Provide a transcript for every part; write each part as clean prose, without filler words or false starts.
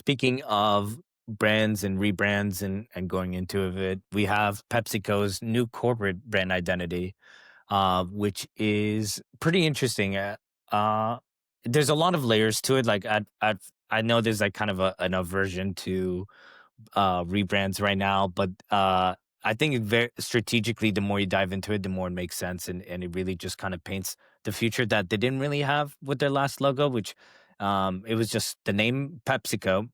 speaking of brands and rebrands and going into it, we have PepsiCo's new corporate brand identity, which is pretty interesting. Uh, there's a lot of layers to it. I know there's like kind of an aversion to rebrands right now, but I think very strategically, the more you dive into it, the more it makes sense, and it really just kind of paints the future that they didn't really have with their last logo, which it was just the name PepsiCo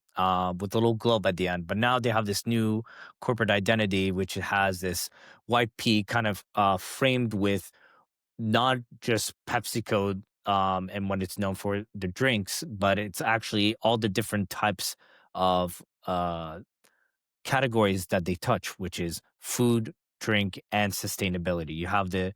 with a little globe at the end. But now they have this new corporate identity, which has this white P kind of framed with not just PepsiCo and what it's known for, the drinks, but it's actually all the different types of categories that they touch, which is food, drink, and sustainability. You have the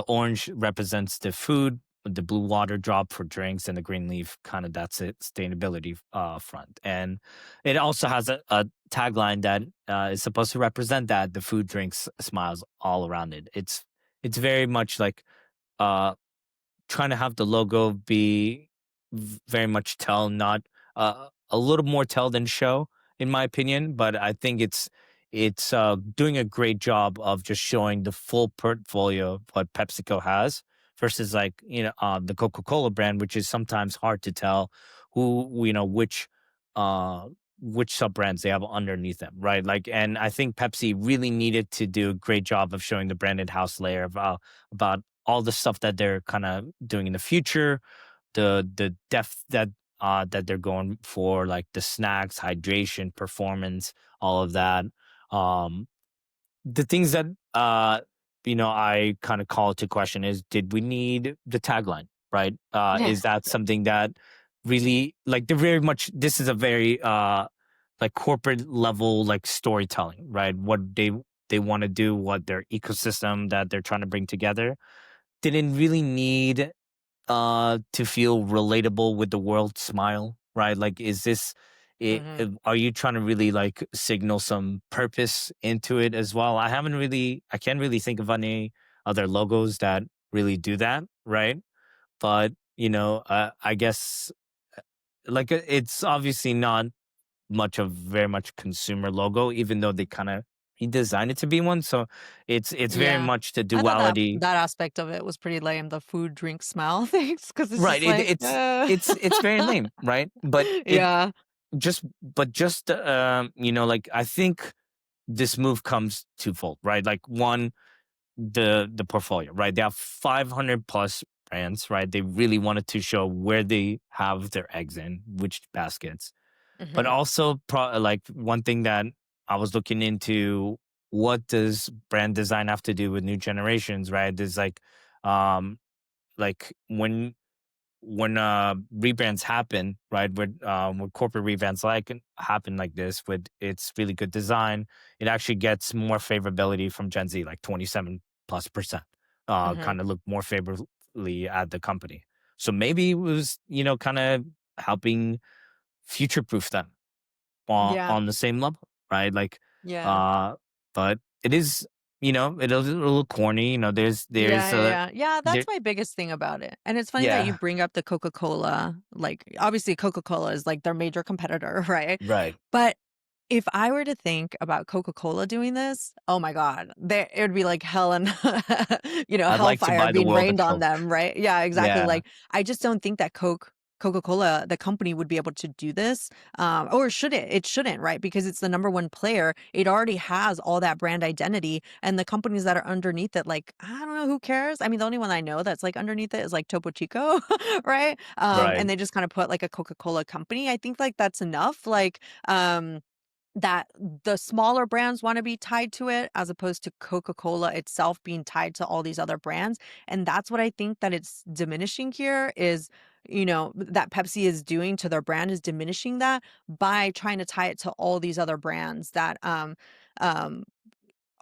orange represents the food, the blue water drop for drinks, and the green leaf kind of that's it, sustainability front. And it also has a tagline that is supposed to represent that the food, drinks, smiles all around it. It's very much like uh trying to have the logo be very much tell, not a little more tell than show, in my opinion. But I think it's doing a great job of just showing the full portfolio of what PepsiCo has versus like the Coca Cola brand, which is sometimes hard to tell who uh which sub brands they have underneath them, right? Like, and I think Pepsi really needed to do a great job of showing the branded house layer about all the stuff that they're kind of doing in the future, the depth that they're going for, like the snacks, hydration, performance, all of that. Um, the things that I kind of call to question is, did we need the tagline, right? Yeah. Is that something that really, like, they're very much, this is a very like corporate level like storytelling, right? What they want to do, what their ecosystem that they're trying to bring together didn't really need to feel relatable with the world smile, right? Like, is this Hmm. are you trying to really like signal some purpose into it as well? I can't really think of any other logos that really do that, right? But I guess like it's obviously not much of very much consumer logo, even though they kind of redesigned it to be one. So it's very Yeah. much the I thought that duality. that aspect of it was pretty lame, the food, drink, smell things, because it's Right. just like, It's very lame, right? But yeah. just like, I think this move comes twofold, right? Like, one, the portfolio, right? They have 500 plus brands, right? They really wanted to show where they have their eggs in, which baskets. But Mhm. also, like, one thing that I was looking into, what does brand design have to do with new generations, right? There's um, like when rebrands happen, right? When corporate rebrands like happen like this, with its really good design, it actually gets more favorability from Gen Z, like 27+%. Mhm. Kind of look more favorably at the company. So maybe it was, kind of helping future proof them Yeah. on the same level, right? Like, Yeah. uh, but it is, it is a little corny. Yeah, There's yeah, a yeah. Yeah, there, that's my biggest thing about it. And it's funny that you yeah, bring up the Coca-Cola, like, obviously Coca-Cola is, like, their major competitor, right? right. But if I were to think about Coca-Cola doing this, oh my god, there it would be like hell and I'd like to hellfire buy the being world a rained on Coke. them, right? Yeah, exactly. Yeah. Like, I just don't think that Coca-Cola, the company, would be able to do this, or should it? It shouldn't, right? Because it's the number one player. It already has all that brand identity, and the companies that are underneath it, like, I don't know, who cares? I mean, the only one I know that's like underneath it is like Topo Chico, right? Right. And they just kind of put like a Coca-Cola company. I think like that's enough. That the smaller brands wanna be tied to it as opposed to Coca-Cola itself being tied to all these other brands, and that's what I think that it's diminishing here is, that Pepsi is doing to their brand is diminishing that by trying to tie it to all these other brands that, um,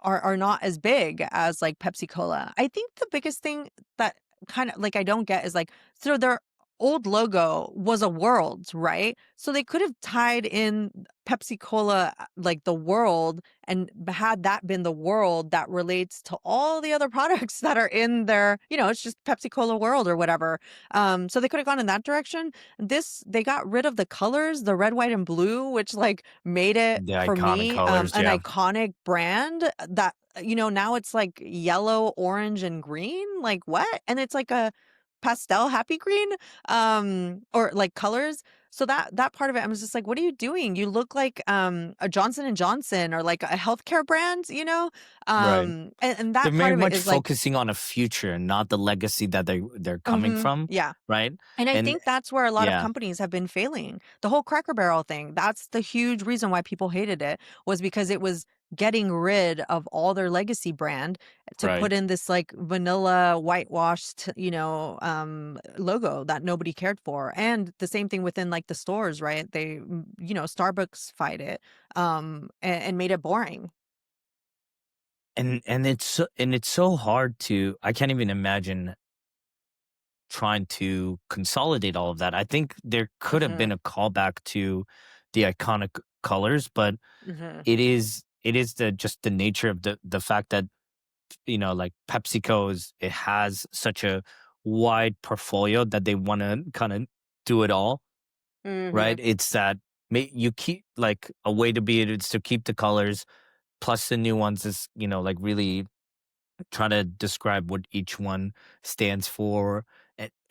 are not as big as, like, Pepsi Cola. I think the biggest thing that kinda like, I don't get is, like, so they're old logo was a world, right? So they could have tied in Pepsi Cola, like the world, and had that been the world that relates to all the other products that are in their, it's just Pepsi Cola world or whatever. So they could have gone in that direction. They got rid of the colors, the red, white, and blue, which like made it The for iconic me colors, an yeah. iconic brand that now it's like yellow, orange, and green. Like what? And it's like a pastel happy green, or like colors. So that part of it, I was just like, what are you doing? You look like a Johnson and Johnson or like a healthcare brand, Right. and They're that part very of it much is like, focusing on a future, not the legacy that they're coming from, yeah. right? And I And think that's where a lot of yeah, companies have been failing. The whole Cracker Barrel thing, that's the huge reason why people hated it, was because it was getting rid of all their legacy brand to put right. in this like vanilla whitewashed, logo that nobody cared for. And the same thing within like the stores, right? Starbucks fight it and made it boring. And it's so hard to I can't even imagine trying to consolidate all of that. I think there could have been Mhm. a callback to the iconic colors, but Mhm. it is the just the nature of the fact that, like PepsiCo's, it has such a wide portfolio that they want to kind of do it all, right? Mhm. It's that you keep like a way to be it is to keep the colors plus the new ones is, like really try to describe what each one stands for.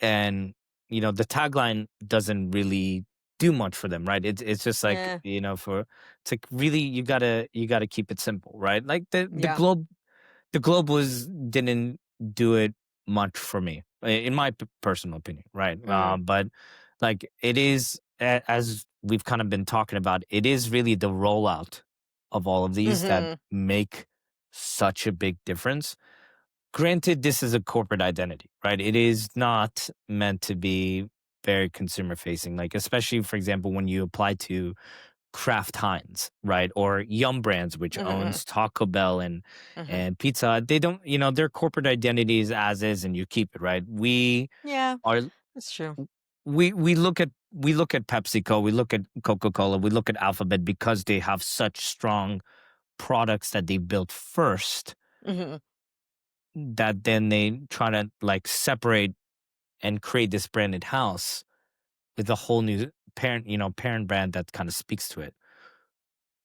And the tagline doesn't really do much for them, right? It's just like, Yeah. for it's like really you gotta keep it simple, right? Like Yeah. the globe was didn't do it much for me, in my personal opinion, right? Mhm. But like it is, as we've kind of been talking about, it is really the rollout of all of these that Mhm. make such a big difference. Granted, this is a corporate identity, right? It is not meant to be very consumer facing, like especially for example when you apply to Kraft Heinz, right? Or Yum Brands, which Mhm. owns Taco Bell Mhm. and Pizza Hut. They don't, their corporate identity is as is, and you keep it, right? Yeah, Are that's true. we look at PepsiCo, we look at Coca Cola, we look at Alphabet because they have such strong products that they built first, Mhm. that then they try to like separate and create this branded house with a whole new parent brand that kind of speaks to it.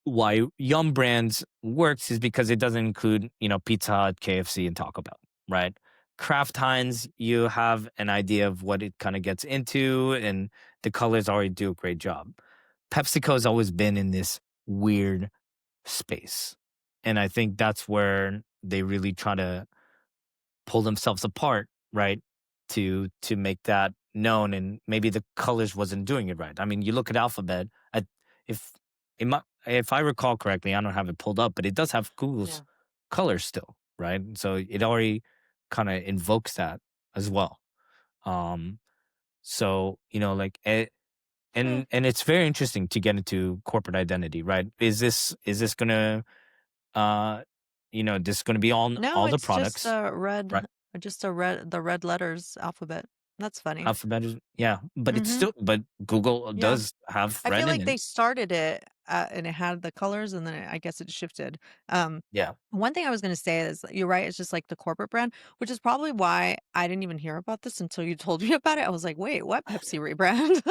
Why Yum Brands works is because it doesn't include, Pizza Hut, KFC, and Taco Bell, right? Kraft Heinz, you have an idea of what it kind of gets into, and the colors already do a great job. PepsiCo has always been in this weird space. And I think that's where they really try to pull themselves apart, right? To make that known, and maybe the colors wasn't doing it right. I mean, you look at Alphabet, if if I recall correctly, I don't have it pulled up, but it does have Google's Yeah. colors still, right? So it already kind of invokes that as well. Um, so like Hmm. and it's very interesting to get into corporate identity, right? Is this gonna uh this gonna be on No, all the it's just products, a right? the red letters alphabet. That's funny. Alphabet is, yeah, but it's Mhm. still, but Google Yeah. does have I feel red in like it. they started it, and it had the colors, and then I guess it shifted. Yeah. One thing I was gonna say is you're right, it's just like the corporate brand, which is probably why I didn't even hear about this until you told me about it. I was like, "Wait, what Pepsi rebrand?"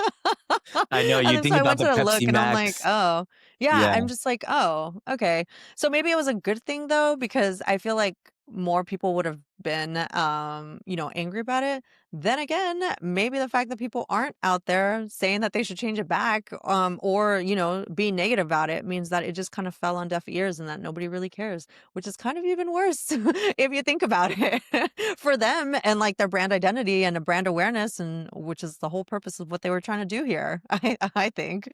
I know, And you then so think I about went the to look Pepsi and I'm like, Max. "Oh." Yeah, Yeah. I'm just like, "Oh, okay." So maybe it was a good thing though, because I feel like more people would have been, angry about it. Then again, maybe the fact that people aren't out there saying that they should change it back, or, being negative about it means that it just kind of fell on deaf ears and that nobody really cares, which is kind of even worse if you think about it for them and like their brand identity and a brand awareness, and which is the whole purpose of what they were trying to do here, I think.